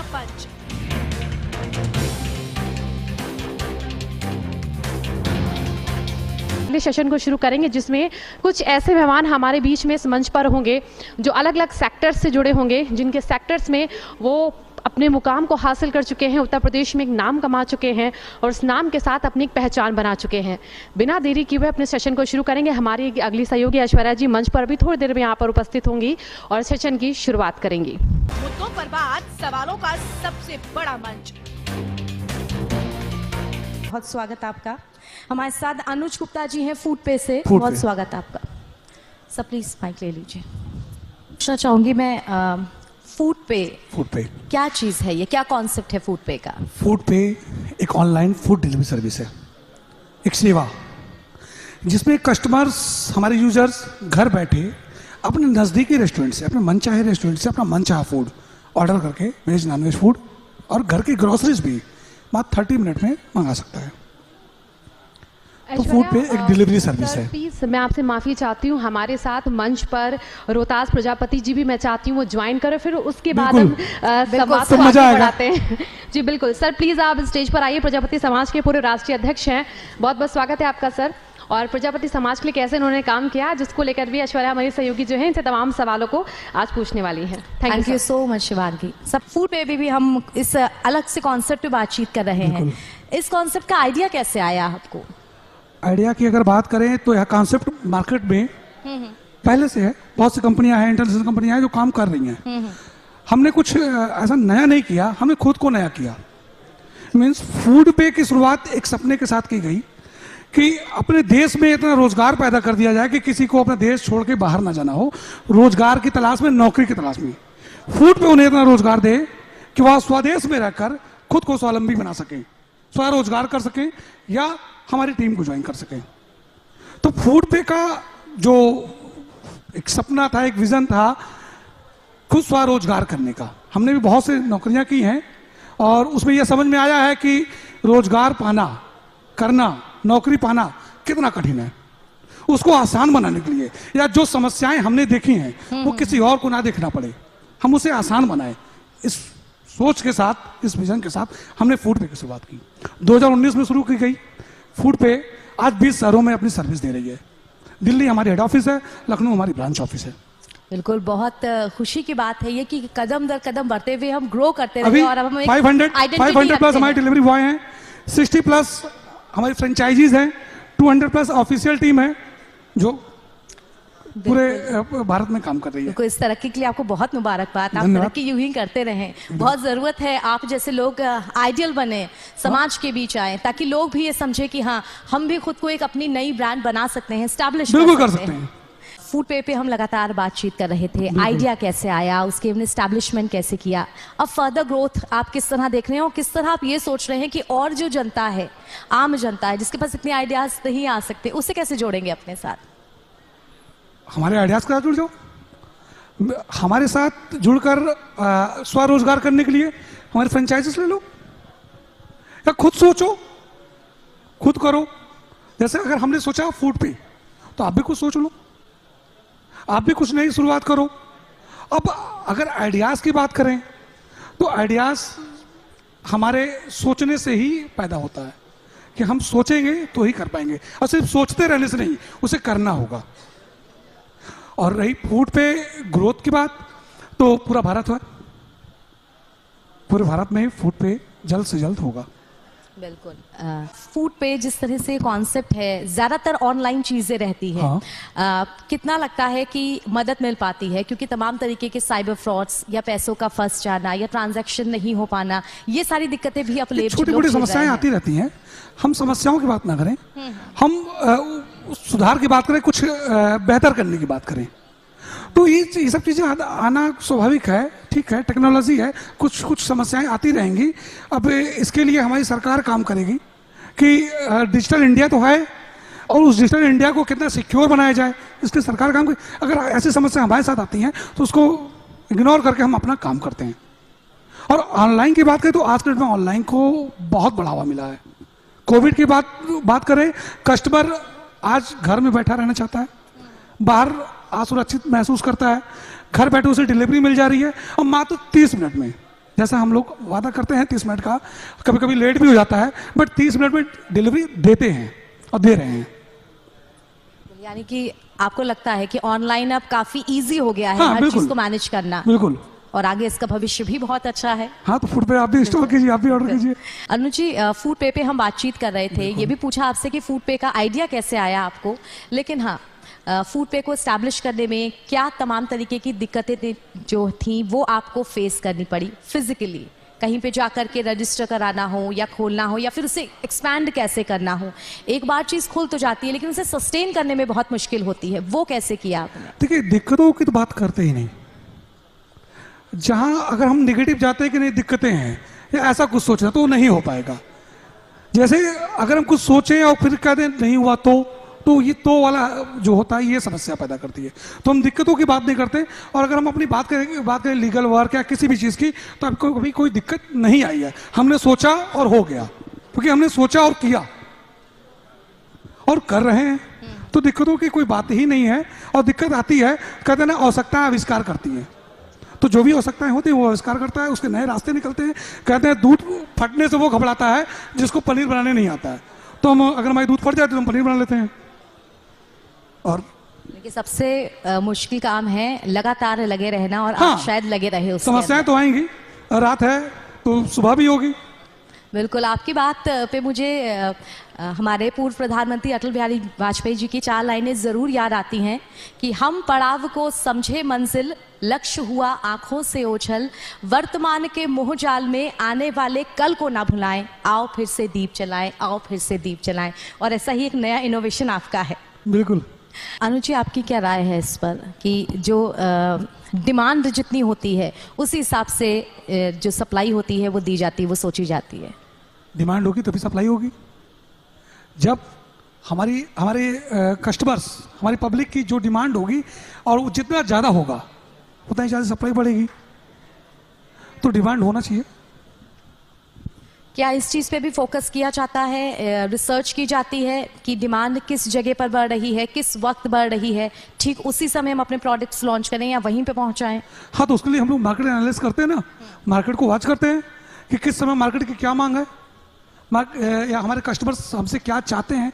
पंच। Session को शुरू करेंगे जिसमें कुछ ऐसे मेहमान हमारे बीच में इस मंच पर होंगे जो अलग अलग सेक्टर्स से जुड़े होंगे, जिनके सेक्टर्स में वो अपने मुकाम को हासिल कर चुके हैं, उत्तर प्रदेश में एक नाम कमा चुके हैं और उस नाम के साथ अपनी एक पहचान बना चुके हैं। बिना देरी किए हुए अपने सेशन को शुरू करेंगे। हमारी अगली सहयोगी ऐश्वर्या जी मंच पर भी थोड़ी देर में यहाँ पर उपस्थित होंगी और सेशन की शुरुआत करेंगी। मुद्दों पर बात, सवालों का सबसे बड़ा मंच। बहुत स्वागत आपका। हमारे साथ अनुज गुप्ता जी हैं फूड पे से। बहुत स्वागत आपका। सब प्लीज माइक ले लीजिए। पूछना चाहूंगी मैं फूड पे क्या चीज है, ये क्या कॉन्सेप्ट है फूड पे का? फूड पे एक ऑनलाइन फूड डिलीवरी सर्विस है, एक सेवा जिसमें कस्टमर्स, हमारे यूजर्स घर बैठे अपने नज़दीकी रेस्टोरेंट से, अपने मनचाहे रेस्टोरेंट से अपना मनचाहा फूड ऑर्डर करके, वेज नॉन वेज फूड और घर की ग्रोसरीज भी मात्र 30 मिनट में मंगा सकता है। तो फूड पे एक डिलीवरी सर्विस है। प्लीज मैं आपसे माफी चाहती हूँ, हमारे साथ मंच पर रोहतास प्रजापति जी भी मैं चाहती हूँ वो ज्वाइन करें, फिर उसके बाद हम संवाद को आगे बढ़ाते हैं। जी बिल्कुल सर, प्लीज आप स्टेज पर आइए। प्रजापति समाज के पूरे राष्ट्रीय अध्यक्ष हैं, बहुत बहुत स्वागत है आपका सर। और प्रजापति समाज के लिए कैसे उन्होंने काम किया, जिसको लेकर भी ऐश्वर्या हमारी सहयोगी जो है इनसे तमाम सवालों को आज पूछने वाली है। Thank you so much Shivangi. सब फूड पे भी हम इस अलग से कॉन्सेप्ट पे बातचीत कर रहे हैं। इस कॉन्सेप्ट का आइडिया कैसे आया आपको? आइडिया की अगर बात करें तो यह कॉन्सेप्ट मार्केट में पहले से है, बहुत सी कंपनियां हैं, इंटरनेशनल कंपनियां हैं जो काम कर रही हैं। हमने कुछ ऐसा नया नहीं किया, हमने खुद को नया किया। मीन्स फूड पे की शुरुआत एक सपने के साथ की गई कि अपने देश में इतना रोजगार पैदा कर दिया जाए कि किसी को अपना देश छोड़ के बाहर ना जाना हो, रोजगार की तलाश में, नौकरी की तलाश में। फूड पे उन्हें इतना रोजगार दे कि वह स्वदेश में रहकर खुद को स्वावलंबी बना सकें, स्वरोजगार कर सकें या हमारी टीम को ज्वाइन कर सकें। तो फूड पे का जो एक सपना था, एक विजन था खुद स्वरोजगार करने का। हमने भी बहुत से नौकरियां की हैं और उसमें यह समझ में आया है कि रोजगार पाना, करना, नौकरी पाना कितना कठिन है। उसको आसान बनाने के लिए या जो समस्याएं हमने देखी हैं वो किसी और को ना देखना पड़े, हम उसे आसान बनाएं, इस सोच के साथ, इस विजन के साथ हमने फूड पे की शुरुआत की। 2019 में शुरू की गई फूड पे। आज 20 शहरों में अपनी सर्विस दे रही है। दिल्ली हमारी हेड ऑफिस है, लखनऊ हमारी ब्रांच ऑफिस है। बिल्कुल, बहुत खुशी की बात है ये कि कदम दर कदम बढ़ते हुए हम ग्रो करते रहे और अब हम 500 प्लस हमारे डिलीवरी बॉय हैं, 60 प्लस हमारी फ्रेंचाइजीज हैं, 200 प्लस ऑफिशियल टीम है जो पूरे भारत में काम कर रही है। इस तरक्की के लिए आपको बहुत मुबारकबाद। आप तरक्की यूं ही करते रहें। बहुत जरूरत है आप जैसे लोग आइडियल बने, समाज के बीच आए, ताकि लोग भी ये समझे कि हाँ हम भी खुद को एक अपनी नई ब्रांड बना सकते हैं, एस्टैब्लिश कर सकते हैं। फूड पे हम लगातार बातचीत कर रहे थे, आइडिया कैसे आया, उसके हमने एस्टैब्लिशमेंट कैसे किया, अब फर्दर ग्रोथ आप किस तरह देख रहे हैं और किस तरह आप ये सोच रहे हैं कि और जो जनता है, आम जनता है जिसके पास इतने आइडियाज नहीं आ सकते, उसे कैसे जोड़ेंगे अपने साथ? हमारे आइडियाज के साथ जुड़ जाओ, हमारे साथ जुड़कर स्वरोजगार करने के लिए हमारे फ्रेंचाइजीज ले लो या खुद सोचो, खुद करो। जैसे अगर हमने सोचा फूड पे, तो आप भी कुछ सोच लो, आप भी कुछ नई शुरुआत करो। अब अगर आइडियाज की बात करें तो आइडियाज हमारे सोचने से ही पैदा होता है कि हम सोचेंगे तो ही कर पाएंगे, और सिर्फ सोचते रहने से नहीं, उसे करना होगा। और रही फूड पे ग्रोथ की बात, तो पूरा भारत है, पूरे भारत में फूड पे जल्द से जल्द होगा। बिल्कुल। फूड पे जिस तरह से कॉन्सेप्ट है, ज्यादातर ऑनलाइन चीजें रहती है। कितना लगता है कि मदद मिल पाती है, क्योंकि तमाम तरीके के साइबर फ्रॉड्स या पैसों का फंस जाना या ट्रांजैक्शन नहीं हो पाना, ये सारी दिक्कतें भी अब छोटी मोटी समस्याएं आती रहती हैं। हम समस्याओं की बात ना करें, हम सुधार की बात करें, कुछ बेहतर करने की बात करें। तो ये सब चीजें आना स्वाभाविक है, ठीक है, टेक्नोलॉजी है, कुछ कुछ समस्याएं आती रहेंगी। अब इसके लिए हमारी सरकार काम करेगी कि डिजिटल इंडिया तो है, और उस डिजिटल इंडिया को कितना सिक्योर बनाया जाए, इसलिए सरकार काम करेगी। अगर ऐसी समस्या हमारे साथ आती हैं तो उसको इग्नोर करके हम अपना काम करते हैं। और ऑनलाइन की बात करें तो आज के डेट में ऑनलाइन को बहुत बढ़ावा मिला है। कोविड की बात करें, कस्टमर आज घर में बैठा रहना चाहता है, बाहर असुरक्षित महसूस करता है, घर बैठे उसे डिलीवरी मिल जा रही है और मात्र 30 मिनट में जैसा हम लोग वादा करते हैं 30 मिनट का, कभी कभी लेट भी हो जाता है, बट 30 मिनट में डिलीवरी देते हैं और दे रहे हैं। यानी कि आपको लगता है कि ऑनलाइन अब काफी इजी हो गया है हाँ, हर बिल्कुल। चीज को मैनेज करना, बिल्कुल। और आगे इसका भविष्य भी बहुत अच्छा है। हाँ, तो फूड पे आप भी इंस्टॉल कीजिए, आप भी ऑर्डर कीजिए। अनुज जी, फूड पे पे हम बातचीत कर रहे थे, ये भी पूछा आपसे कि फूड पे का आइडिया कैसे आया आपको, लेकिन हाँ, फूड पे को एस्टैब्लिश करने में क्या तमाम तरीके की दिक्कतें जो थी वो आपको फेस करनी पड़ी फिजिकली, कहीं पे जाकर के रजिस्टर कराना हो या खोलना हो या फिर उसे एक्सपैंड कैसे करना हो। एक बार चीज खुल तो जाती है लेकिन उसे सस्टेन करने में बहुत मुश्किल होती है, वो कैसे किया आपने? देखिए, दिक्कतों की तो बात करते ही नहीं। जहां अगर हम नेगेटिव जाते हैं कि नहीं दिक्कतें हैं या ऐसा कुछ सोचना, तो नहीं हो पाएगा। जैसे अगर हम कुछ सोचें और फिर कहते हैं नहीं हुआ तो ये तो वाला जो होता है ये समस्या पैदा करती है। तो हम दिक्कतों की बात नहीं करते, और अगर हम अपनी बात करें लीगल वर्क या किसी भी चीज़ की, तो आपको कभी कोई दिक्कत नहीं आई है। हमने सोचा और हो गया, क्योंकि हमने सोचा और किया और कर रहे हैं, तो दिक्कतों की कोई बात ही नहीं है। और दिक्कत आती है, कहते हैं ना, आवश्यकता आविष्कार करती है, तो जो भी आवश्यकताएं होती है वो आविष्कार करता है, उसके नए रास्ते निकलते हैं। कहते हैं दूध फटने से वो घबराता है जिसको पनीर बनाने नहीं आता है। तो हम अगर हमारी दूध फट जाए तो हम पनीर बना लेते हैं। और लेकिन सबसे मुश्किल काम है लगातार लगे रहना, और हाँ, आप शायद लगे रहे उसके समस्याएं अंदर। तो आएंगी, रात है तो सुबह भी होगी। बिल्कुल, आपकी बात पे मुझे हमारे पूर्व प्रधानमंत्री अटल बिहारी वाजपेयी जी की 4 लाइनें ज़रूर याद आती हैं कि हम पड़ाव को समझे मंजिल, लक्ष्य हुआ आंखों से ओझल, वर्तमान के मोह जाल में आने वाले कल को ना भुलाएं, आओ फिर से दीप जलाएं, आओ फिर से दीप जलाएं। और ऐसा ही एक नया इनोवेशन आपका है। बिल्कुल। अनुज जी, आपकी क्या राय है इस पर कि जो डिमांड जितनी होती है उसी हिसाब से जो सप्लाई होती है वो दी जाती है, वो सोची जाती है? डिमांड होगी तभी सप्लाई होगी। जब हमारे कस्टमर्स, हमारी पब्लिक की जो डिमांड होगी और वो जितना ज़्यादा होगा उतना ही ज़्यादा सप्लाई बढ़ेगी, तो डिमांड होना चाहिए। क्या इस चीज़ पे भी फोकस किया जाता है, रिसर्च की जाती है कि डिमांड किस जगह पर बढ़ रही है, किस वक्त बढ़ रही है, ठीक उसी समय हम अपने प्रोडक्ट्स लॉन्च करें या वहीं पे पहुंचाएं? हाँ, तो उसके लिए हम लोग मार्केट एनालिसिस करते हैं ना, मार्केट को वॉच करते हैं कि किस समय मार्केट की क्या मांग है, या हमारे कस्टमर्स हमसे क्या चाहते हैं,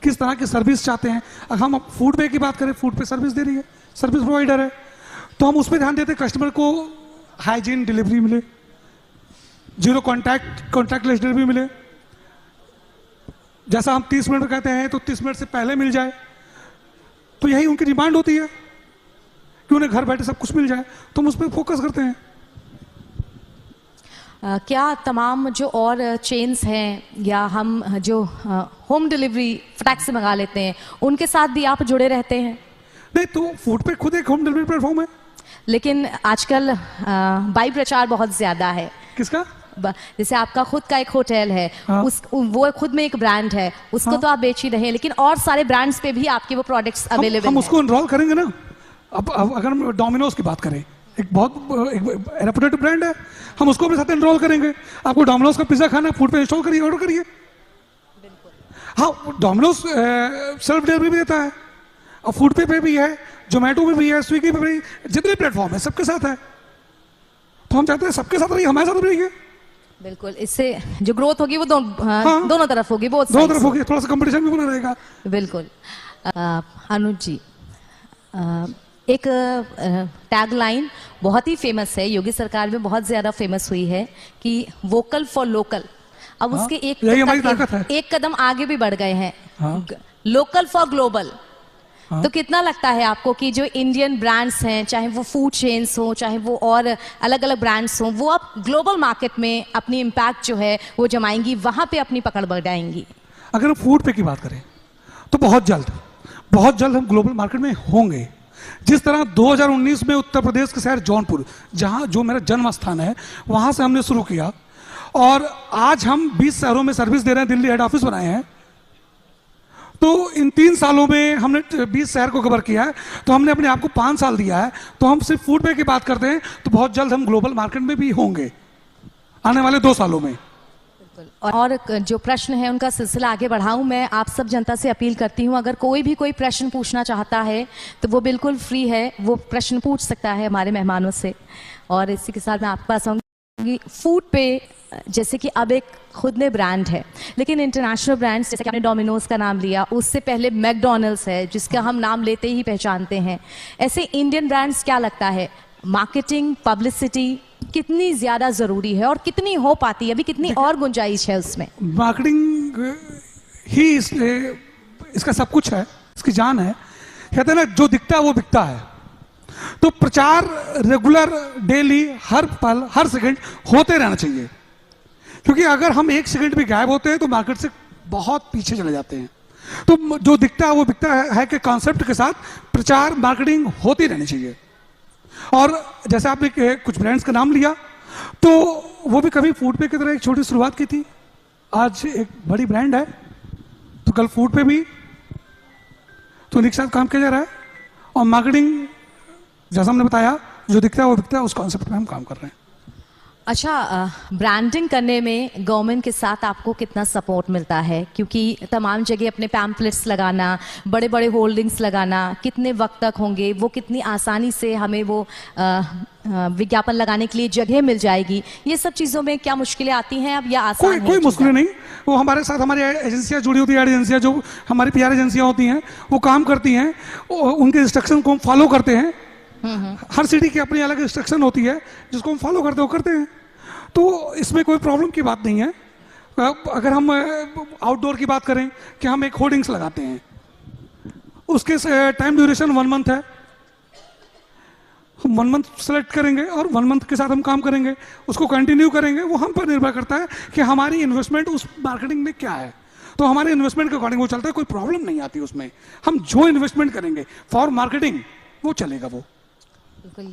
किस तरह की सर्विस चाहते हैं। अगर हम फूड पे की बात करें, फूड पे सर्विस दे रही है, सर्विस प्रोवाइडर है, तो हम उस पर ध्यान देते हैं कस्टमर को हाइजीन डिलीवरी मिले, जीरो कॉन्टैक्टलेस डिलीवरी मिले। जैसा हम 30 मिनट में कहते हैं तो 30 मिनट से पहले मिल जाए, तो यही उनकी डिमांड होती है कि उन्हें घर बैठे सब कुछ मिल जाए, तो हम उस पर फोकस करते हैं। क्या तमाम जो और चेन्स हैं या हम जो होम डिलीवरी फटाक से मंगा लेते हैं उनके साथ भी आप जुड़े रहते हैं? नहीं, तो फूड पे खुद एक होम डिलीवरी प्लेटफॉर्म है। लेकिन आजकल बाई प्रचार बहुत ज्यादा है। किसका? जैसे आपका खुद का एक होटल है, हाँ। वो खुद में एक ब्रांड है, उसको हाँ। तो आप बेच ही रहे हैं, लेकिन और सारे ब्रांड्स पे भी आपके वो प्रोडक्ट्स अवेलेबल हम हैं। उसको एनरोल करेंगे ना। अब अगर हम डोमिनोज की बात करें, एक बहुत रेपुटेड ब्रांड है, हम उसको अपने साथ एनरोल करेंगे। आपको डोमिनोज का पिज्जा खाना है, फूड पे इंस्टॉल करिए, ऑर्डर करिए। हाँ, डोमिनोज सेल्फ डिलीवरी भी देता है, और फूड पे भी है, जोमेटो में भी है, स्विगी पे भी, जितने प्लेटफॉर्म है सबके साथ है। तो हम चाहते हैं सबके साथ रहिए, हमारे साथ रहिए। बिल्कुल, इससे जो ग्रोथ होगी वो दोनों तरफ होगी, वो दोनों तरफ होगी, थोड़ा सा कंपटीशन भी बना रहेगा। बिल्कुल। अनुज जी, एक टैगलाइन बहुत ही फेमस है, योगी सरकार में बहुत ज्यादा फेमस हुई है कि वोकल फॉर लोकल। अब उसके यही हमारी ताकत है। एक कदम आगे भी बढ़ गए हैं, हाँ। Local for global. तो कितना लगता है आपको कि जो इंडियन ब्रांड्स हैं, चाहे वो फूड चेन्स हो, चाहे वो और अलग अलग ब्रांड्स हो, वो अब ग्लोबल मार्केट में अपनी इम्पैक्ट जो है वो जमाएंगी, वहां पे अपनी पकड़ बढ़ाएंगी? अगर हम फूड पे की बात करें तो बहुत जल्द हम ग्लोबल मार्केट में होंगे। जिस तरह 2019 में उत्तर प्रदेश के शहर जौनपुर, जहां जो मेरा जन्म स्थान है, वहां से हमने शुरू किया, और आज हम 20 शहरों में सर्विस दे रहे हैं, दिल्ली हेड ऑफिस बनाए हैं। तो इन 3 सालों में हमने 20 शहर को कवर किया है, तो हमने अपने आप को 5 साल दिया है। तो हम सिर्फ फूड पे की बात करते हैं तो बहुत जल्द हम ग्लोबल मार्केट में भी होंगे आने वाले 2 सालों में। और जो प्रश्न है उनका सिलसिला आगे बढ़ाऊं, मैं आप सब जनता से अपील करती हूं, अगर कोई प्रश्न पूछना चाहता है तो वो बिल्कुल फ्री है, वो प्रश्न पूछ सकता है हमारे मेहमानों से। और इसी के साथ मैं आपके पास आऊंगी। फूड पे जैसे कि अब एक खुद में ब्रांड है, लेकिन इंटरनेशनल ब्रांड्स जैसे कि आपने डोमिनोज का नाम लिया, उससे पहले मैकडोनल्ड्स है जिसका हम नाम लेते ही पहचानते हैं। ऐसे इंडियन ब्रांड्स, क्या लगता है मार्केटिंग पब्लिसिटी कितनी ज़्यादा ज़रूरी है और कितनी हो पाती है, अभी कितनी और गुंजाइश है उसमें? मार्केटिंग ही इसका सब कुछ है, इसकी जान है। कहते हैं ना, जो दिखता है वो बिकता है। तो प्रचार रेगुलर, डेली, हर पल, हर सेकंड होते रहना चाहिए, क्योंकि अगर हम एक सेकंड भी गायब होते हैं तो मार्केट से बहुत पीछे चले जाते हैं। तो जो दिखता है वो बिकता है कि कॉन्सेप्ट के साथ प्रचार मार्केटिंग होती रहनी चाहिए। और जैसे आपने कुछ ब्रांड्स का नाम लिया, तो वो भी कभी फूड पे की तरह एक छोटी शुरुआत की थी, आज एक बड़ी ब्रांड है। तो कल फूड पे भी तो उन्हीं के साथ काम किया जा रहा है। और मार्केटिंग जैसा हमने बताया, जो दिखता है वो बिकता है, उस कॉन्सेप्ट में हम काम कर रहे हैं। अच्छा, ब्रांडिंग करने में गवर्नमेंट के साथ आपको कितना सपोर्ट मिलता है? क्योंकि तमाम जगह अपने पैम्पलेट्स लगाना, बड़े बड़े होल्डिंग्स लगाना, कितने वक्त तक होंगे वो, कितनी आसानी से हमें वो विज्ञापन लगाने के लिए जगह मिल जाएगी, ये सब चीज़ों में क्या मुश्किलें आती हैं अब, या आसान है? कोई मुश्किलें नहीं। वो हमारे साथ हमारी एजेंसियाँ जुड़ी होती है, एजेंसियाँ जो हमारी PR एजेंसियाँ होती हैं वो काम करती हैं, उनके इंस्ट्रक्शन को हम फॉलो करते हैं। हर सिटी की अपनी अलग इंस्ट्रक्शन होती है जिसको हम फॉलो करते हैं। तो इसमें कोई प्रॉब्लम की बात नहीं है। अगर हम आउटडोर की बात करें कि हम एक होर्डिंग्स लगाते हैं, उसके टाइम ड्यूरेशन 1 मंथ है, हम 1 मंथ सेलेक्ट करेंगे और 1 मंथ के साथ हम काम करेंगे, उसको कंटिन्यू करेंगे। वो हम पर निर्भर करता है कि हमारी इन्वेस्टमेंट उस मार्केटिंग में क्या है। तो हमारे इन्वेस्टमेंट के अकॉर्डिंग वो चलता है, कोई प्रॉब्लम नहीं आती उसमें। हम जो इन्वेस्टमेंट करेंगे फॉर मार्केटिंग वो चलेगा। वो बिल्कुल,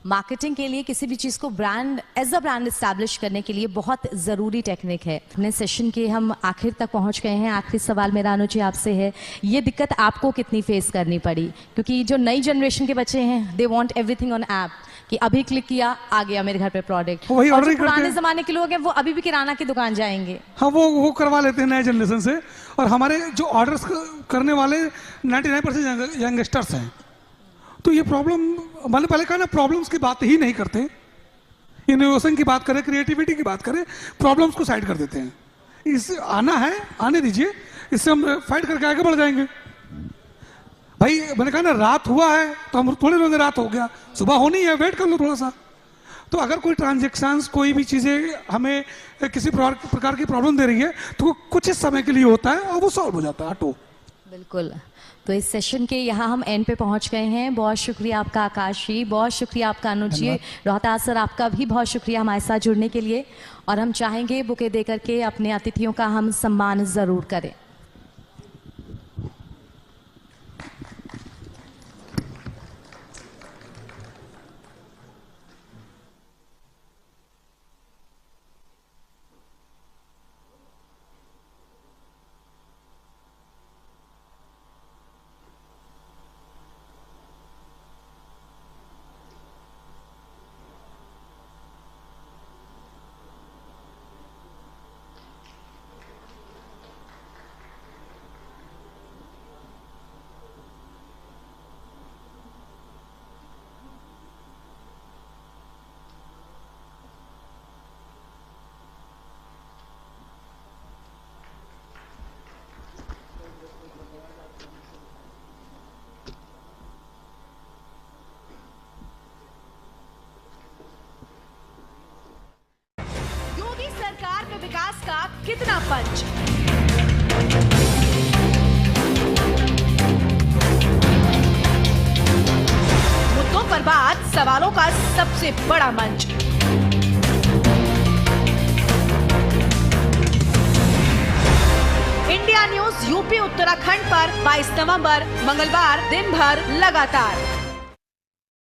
मार्केटिंग के लिए किसी भी चीज़ को brand as a brand establish करने के लिए बहुत ज़रूरी टेक्निक है। अपने सेशन के हम आखिर तक पहुंच गए हैं। आखिरी सवाल मेरा अनुजी आपसे है, ये दिक्कत आपको कितनी फेस करनी पड़ी? क्योंकि जो नई जनरेशन के बच्चे हैं, they want everything on app, कि अभी क्लिक किया आ गया मेरे घर पे प्रोडक्ट। वही और ऑर्डर जो पुराने ज़माने के लोग हैं वो अभी भी किराना की दुकान जाएंगे। हाँ, वो करवा लेते हैं नए जनरेशन से। और हमारे जो ऑर्डर्स करने वाले 99% यंगस्टर्स हैं। तो ये प्रॉब्लम, मैंने पहले कहा ना, प्रॉब्लम्स की बात ही नहीं करते, इनोवेशन की बात करें, क्रिएटिविटी की बात करें, प्रॉब्लम्स को साइड कर देते हैं। इस आना है, आने दीजिए, इससे हम फाइट करके आगे बढ़ जाएंगे। भाई मैंने कहा ना, रात हुआ है तो हम थोड़े लोग रात हो गया, सुबह होनी है, वेट कर लो थोड़ा सा। तो अगर कोई ट्रांजेक्शन्स, कोई भी चीज़ें हमें किसी प्रकार की प्रॉब्लम दे रही है तो कुछ इस समय के लिए होता है और वो सॉल्व हो जाता है ऑटो। बिल्कुल। तो इस सेशन के यहाँ हम एंड पे पहुँच गए हैं। बहुत शुक्रिया आपका आकाश जी, बहुत शुक्रिया आपका अनुज जी, रोहतास सर आपका भी बहुत शुक्रिया हमारे साथ जुड़ने के लिए। और हम चाहेंगे बुके दे करके अपने अतिथियों का हम सम्मान ज़रूर करें। योगी सरकार में विकास का कितना पंच? मुद्दों पर बात, सवालों का सबसे बड़ा मंच। इंडिया न्यूज यूपी उत्तराखंड पर 22 नवंबर मंगलवार दिन भर लगातार।